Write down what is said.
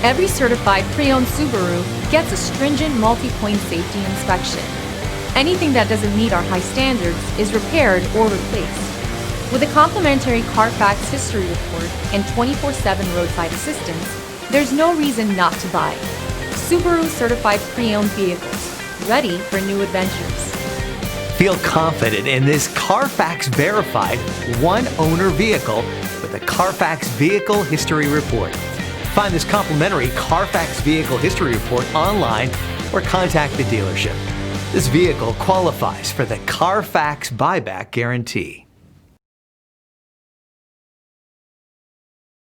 Every certified pre-owned Subaru gets a stringent multi-point safety inspection. Anything that doesn't meet our high standards is repaired or replaced. With a complimentary Carfax history report and 24/7 roadside assistance, there's no reason not to buy. Subaru certified pre-owned vehicles, ready for new adventures. Feel confident in this Carfax verified one-owner vehicle with a Carfax Vehicle History Report. Find this complimentary Carfax Vehicle History Report online or contact the dealership. This vehicle qualifies for the Carfax Buyback Guarantee.